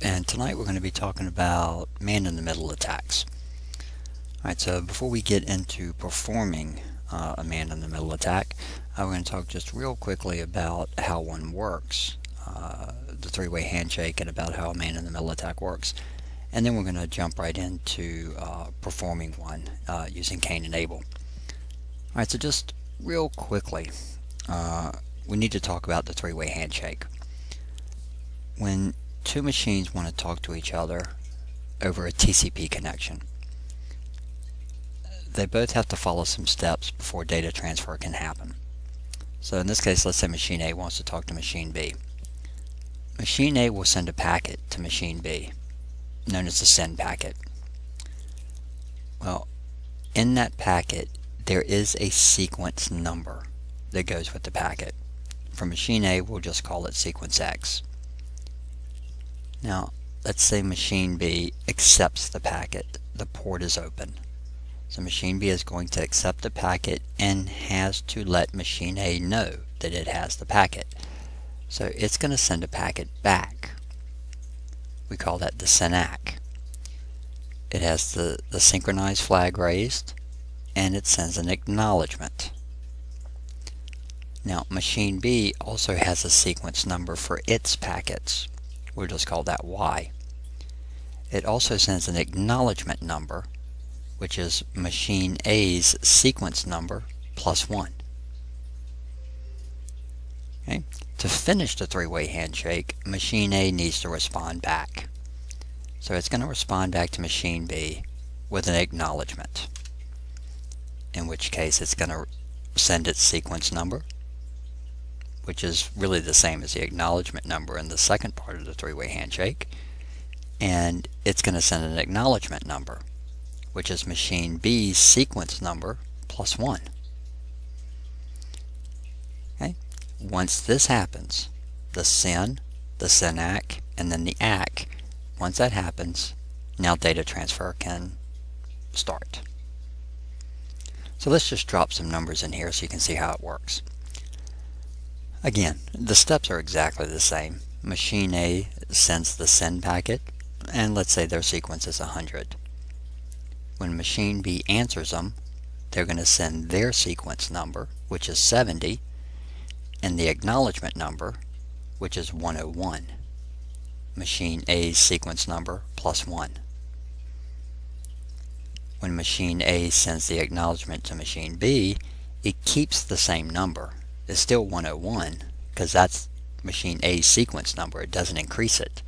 And tonight we're going to be talking about man-in-the-middle attacks. Alright, so before we get into performing a man-in-the-middle attack, we're going to talk just real quickly about how one works, the three-way handshake, and about how a man-in-the-middle attack works. And then we're going to jump right into performing one using Cain and Abel. Alright, so just real quickly, we need to talk about the three-way handshake. When two machines want to talk to each other over a TCP connection, they both have to follow some steps before data transfer can happen. So in this case, let's say machine A wants to talk to machine B. Machine A will send a packet to machine B, known as the send packet. Well, in that packet, there is a sequence number that goes with the packet. For machine A, we'll just call it sequence X. Now, let's say machine B accepts the packet. The port is open. So machine B is going to accept the packet and has to let machine A know that it has the packet. So it's going to send a packet back. We call that the SYNAC. It has the synchronized flag raised, and it sends an acknowledgement. Now, machine B also has a sequence number for its packets. We'll just call that Y. It also sends an acknowledgement number, which is machine A's sequence number plus 1. Okay. To finish the three-way handshake, machine A needs to respond back. So it's going to respond back to machine B with an acknowledgement, in which case it's going to send its sequence number, which is really the same as the acknowledgement number in the second part of the three-way handshake, and it's going to send an acknowledgement number, which is machine B's sequence number plus 1. Okay. Once this happens, the SYN, the SYNAC, and then the ACK, once that happens, now data transfer can start. So let's just drop some numbers in here so you can see how it works. Again, the steps are exactly the same. Machine A sends the send packet, and let's say their sequence is 100. When machine B answers them, they're going to send their sequence number, which is 70, and the acknowledgement number, which is 101. Machine A's sequence number plus 1. When machine A sends the acknowledgement to machine B, it keeps the same number. It's still 101 because that's machine A's sequence number. It doesn't increase it.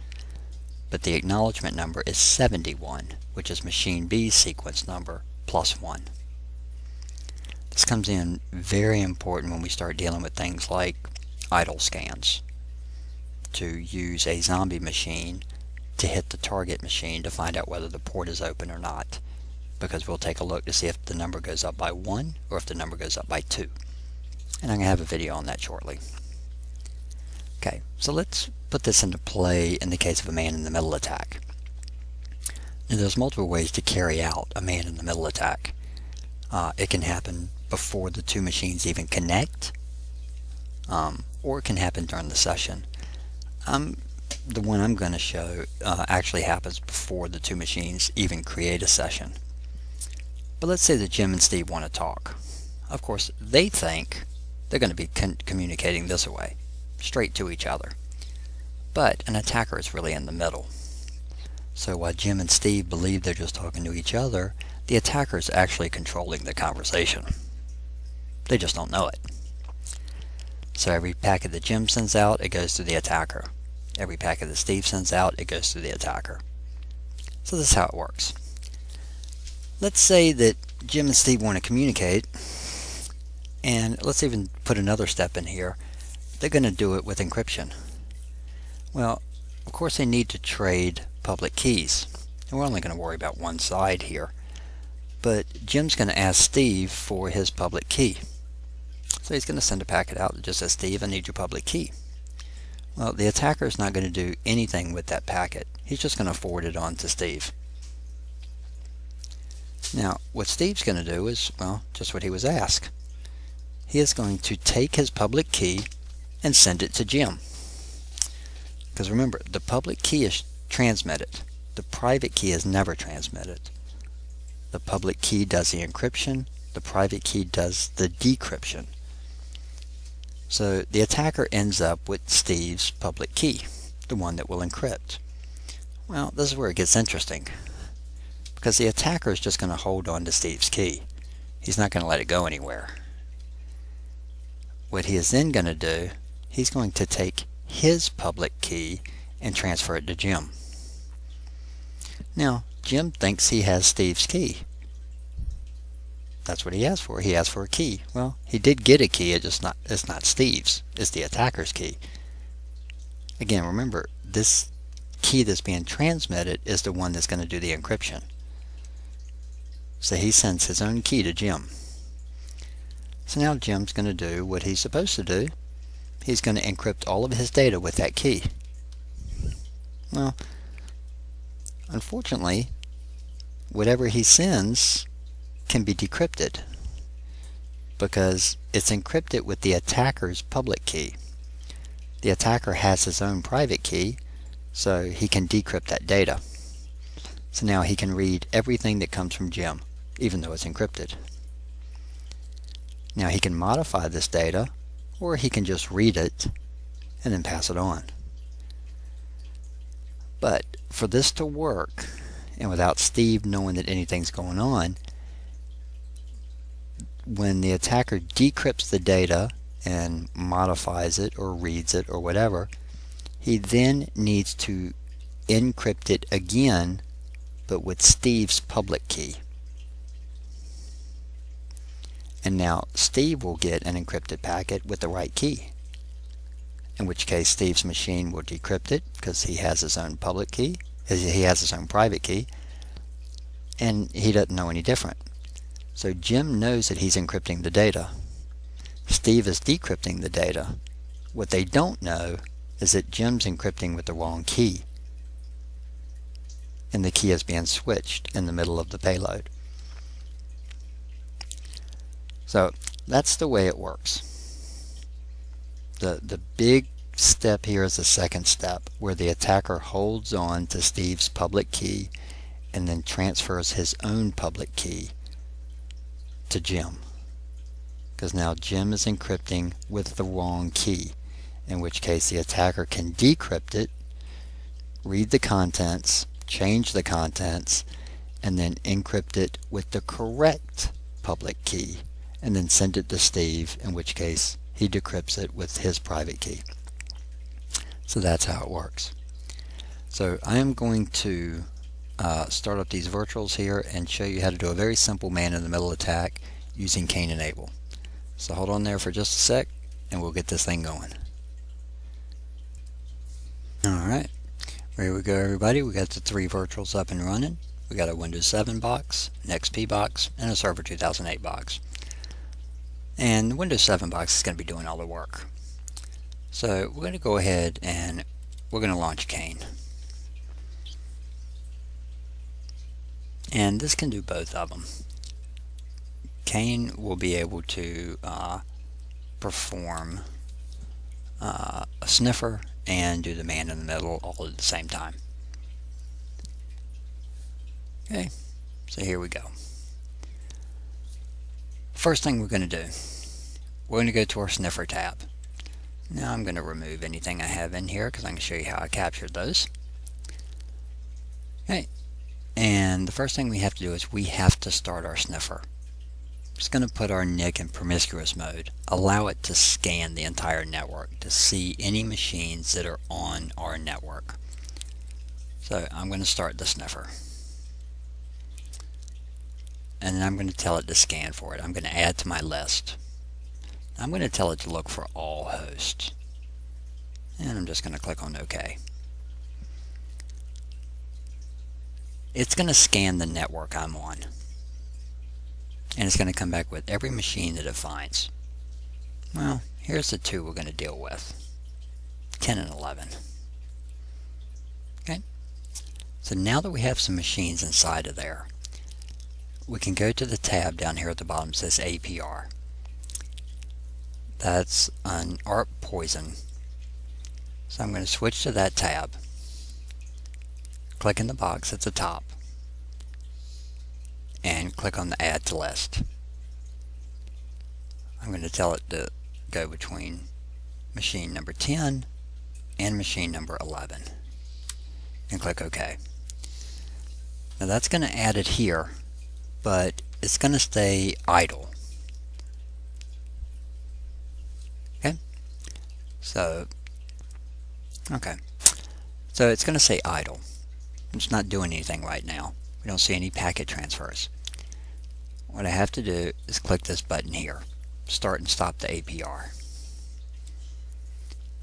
But the acknowledgement number is 71, which is machine B's sequence number plus 1. This comes in very important when we start dealing with things like idle scans, to use a zombie machine to hit the target machine to find out whether the port is open or not, because we'll take a look to see if the number goes up by 1 or if the number goes up by 2. And I'm going to have a video on that shortly. Okay, so let's put this into play in the case of a man-in-the-middle attack. Now, there's multiple ways to carry out a man-in-the-middle attack. It can happen before the two machines even connect, or it can happen during the session. The one I'm going to show actually happens before the two machines even create a session. But let's say that Jim and Steve want to talk. Of course, they think they're going to be communicating this way, straight to each other. But an attacker is really in the middle. So while Jim and Steve believe they're just talking to each other, the attacker is actually controlling the conversation. They just don't know it. So every packet that Jim sends out, it goes to the attacker. Every packet that Steve sends out, it goes to the attacker. So this is how it works. Let's say that Jim and Steve want to communicate, and let's even put another step in here. They're going to do it with encryption. Well, of course they need to trade public keys. And we're only going to worry about one side here. But Jim's going to ask Steve for his public key. So he's going to send a packet out that just says, Steve, I need your public key. Well, the attacker is not going to do anything with that packet. He's just going to forward it on to Steve. Now, what Steve's going to do is, well, just what he was asked. He is going to take his public key and send it to Jim. Because remember, the public key is transmitted. The private key is never transmitted. The public key does the encryption, the private key does the decryption. So the attacker ends up with Steve's public key, the one that will encrypt. Well, this is where it gets interesting, because the attacker is just going to hold on to Steve's key. He's not going to let it go anywhere. What he is then going to do, he's going to take his public key and transfer it to Jim. Now, Jim thinks he has Steve's key. That's what he asked for. He asked for a key. Well, he did get a key, it's not Steve's. It's the attacker's key. Again, remember, this key that's being transmitted is the one that's going to do the encryption. So he sends his own key to Jim. So now Jim's going to do what he's supposed to do. He's going to encrypt all of his data with that key. Well, unfortunately, whatever he sends can be decrypted because it's encrypted with the attacker's public key. The attacker has his own private key, so he can decrypt that data. So now he can read everything that comes from Jim, even though it's encrypted. Now he can modify this data, or he can just read it and then pass it on. But for this to work, and without Steve knowing that anything's going on, when the attacker decrypts the data and modifies it or reads it or whatever, he then needs to encrypt it again, but with Steve's public key. And now Steve will get an encrypted packet with the right key, in which case Steve's machine will decrypt it because he has his own public key, he has his own private key, and he doesn't know any different. So Jim knows that he's encrypting the data. Steve is decrypting the data. What they don't know is that Jim's encrypting with the wrong key, and the key is being switched in the middle of the payload. So that's the way it works. The big step here is the second step, where the attacker holds on to Steve's public key and then transfers his own public key to Jim. Because now Jim is encrypting with the wrong key, in which case the attacker can decrypt it, read the contents, change the contents, and then encrypt it with the correct public key, and then send it to Steve, in which case he decrypts it with his private key. So that's how it works. So I am going to start up these virtuals here and show you how to do a very simple man-in-the-middle attack using Cain and Abel. So hold on there for just a sec and we'll get this thing going. Alright, here we go everybody. We got the 3 virtuals up and running. We got a Windows 7 box, an XP box, and a Server 2008 box. And the Windows 7 box is going to be doing all the work. So we're going to go ahead and we're going to launch Cain. And this can do both of them. Cain will be able to perform a sniffer and do the man in the middle all at the same time. Okay, so here we go. First thing we're going to do, we're going to go to our sniffer tab. Now I'm going to remove anything I have in here because I'm going to show you how I captured those. Okay, and the first thing we have to do is we have to start our sniffer. Just going to put our NIC in promiscuous mode. Allow it to scan the entire network to see any machines that are on our network. So I'm going to start the sniffer. And then I'm going to tell it to scan for it. I'm going to add to my list. I'm going to tell it to look for all hosts. And I'm just going to click on OK. It's going to scan the network I'm on. And it's going to come back with every machine that it finds. Well, here's the 2 we're going to deal with. 10 and 11. Okay. So now that we have some machines inside of there, we can go to the tab down here at the bottom that says APR. That's an ARP poison. So I'm going to switch to that tab. click in the box at the top and click on the Add to List. I'm going to tell it to go between machine number 10 and machine number 11 and click OK. Now that's going to add it here, but it's going to stay idle. Okay, so it's going to say idle. It's not doing anything right now. We don't see any packet transfers. What I have to do is click this button here, start and stop the APR.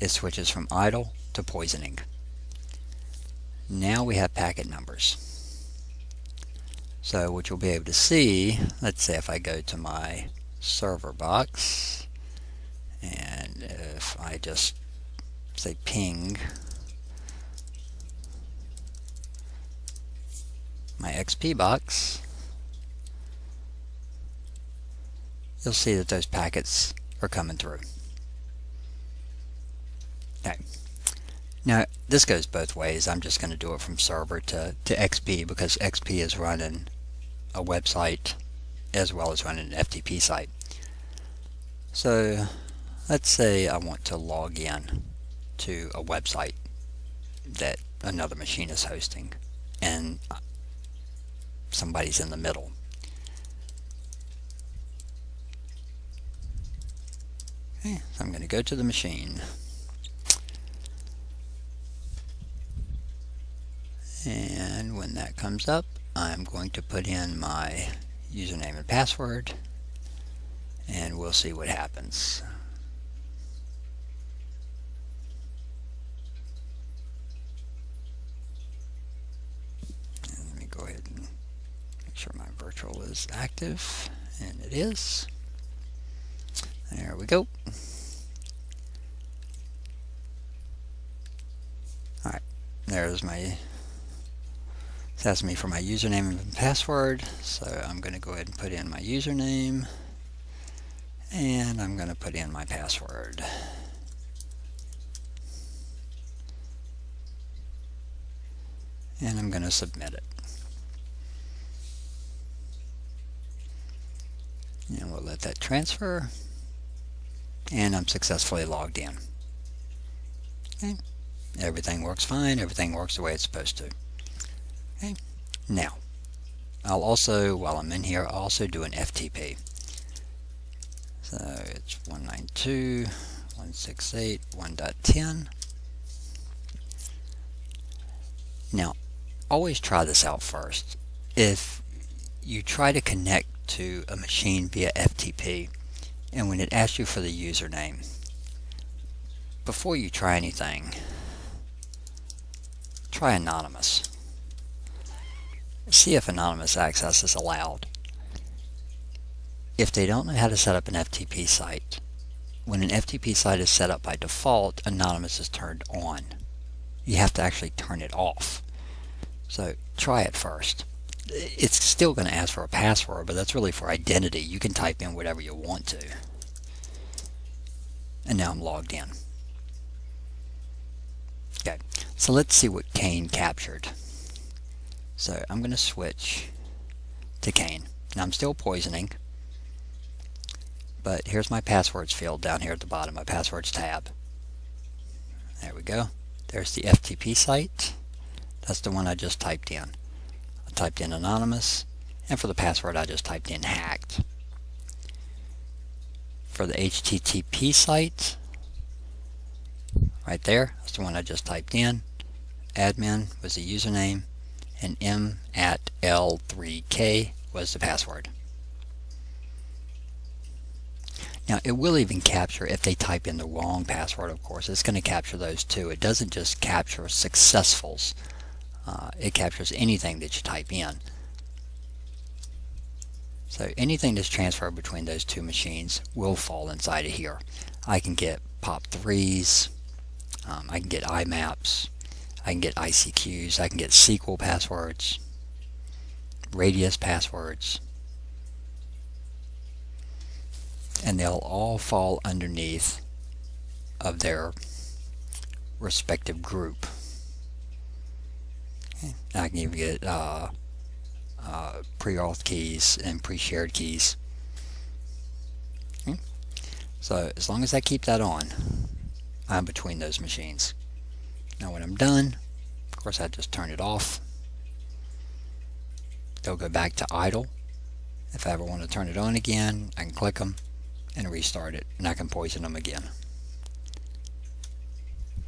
It switches from idle to poisoning. Now we have packet numbers. So what you'll be able to see, let's say if I go to my server box, and if I just say ping my XP box, you'll see that those packets are coming through. Okay. Now this goes both ways. I'm just going to do it from server to XP because XP is running a website as well as running an FTP site. So let's say I want to log in to a website that another machine is hosting and somebody's in the middle. Okay, so I'm going to go to the machine. And when that comes up, I'm going to put in my username and password, and we'll see what happens. And let me go ahead and make sure my virtual is active, and it is. There we go. Alright, there's my... It's asking me for my username and password, so I'm going to go ahead and put in my username, and I'm going to put in my password. And I'm going to submit it. And we'll let that transfer, and I'm successfully logged in. Okay. Everything works fine, everything works the way it's supposed to. Okay. Now, I'll also, while I'm in here, I'll also do an FTP. So it's 192.168.1.10. Now, always try this out first. If you try to connect to a machine via FTP, and when it asks you for the username, before you try anything, try anonymous. See if anonymous access is allowed. If they don't know how to set up an FTP site, when an FTP site is set up by default, anonymous is turned on. You have to actually turn it off. So try it first. It's still going to ask for a password, but that's really for identity. You can type in whatever you want to. And now I'm logged in. Okay, so let's see what Cain captured. So I'm going to switch to Cain. Now I'm still poisoning, but here's my passwords field down here at the bottom, my passwords tab. There we go. There's the FTP site. That's the one I just typed in. I typed in anonymous, and for the password I just typed in hacked. For the HTTP site, right there, that's the one I just typed in. Admin was the username, and m@l3k was the password. Now it will even capture if they type in the wrong password, of course. It's going to capture those too. It doesn't just capture successfuls. It captures anything that you type in. So anything that's transferred between those two machines will fall inside of here. I can get POP3s, I can get IMAPs, I can get ICQs, I can get SQL passwords, radius passwords, and they'll all fall underneath of their respective group. I can even get pre-auth keys and pre-shared keys. Okay. So as long as I keep that on, I'm between those machines. Now when I'm done, of course I just turn it off. They'll go back to idle. If I ever want to turn it on again, I can click them and restart it, and I can poison them again.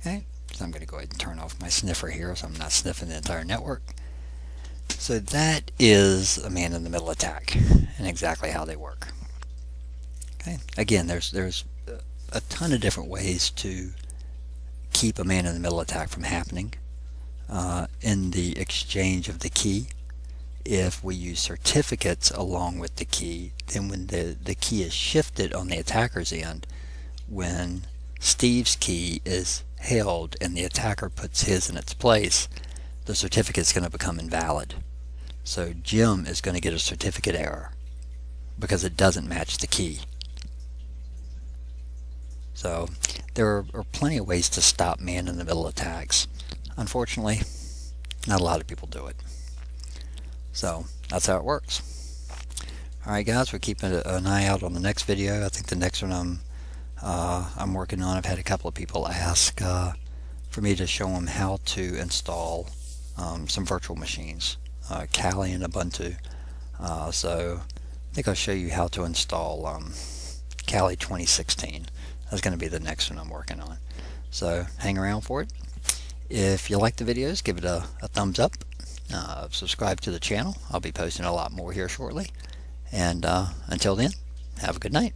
Okay, so I'm going to go ahead and turn off my sniffer here so I'm not sniffing the entire network. So that is a man-in-the-middle attack and exactly how they work. Okay, again, there's a ton of different ways to keep a man-in-the-middle attack from happening. In the exchange of the key, if we use certificates along with the key, then when the key is shifted on the attacker's end, when Steve's key is held and the attacker puts his in its place, the certificate is going to become invalid. So Jim is going to get a certificate error because it doesn't match the key. So there are plenty of ways to stop man-in-the-middle attacks. Unfortunately, not a lot of people do it. So that's how it works. Alright guys, we're keeping an eye out on the next video. I think the next one I'm working on, I've had a couple of people ask for me to show them how to install some virtual machines, Kali and Ubuntu. So I think I'll show you how to install Kali 2016. That's going to be the next one I'm working on. So hang around for it. If you like the videos, give it a thumbs up. Subscribe to the channel. I'll be posting a lot more here shortly. And until then, have a good night.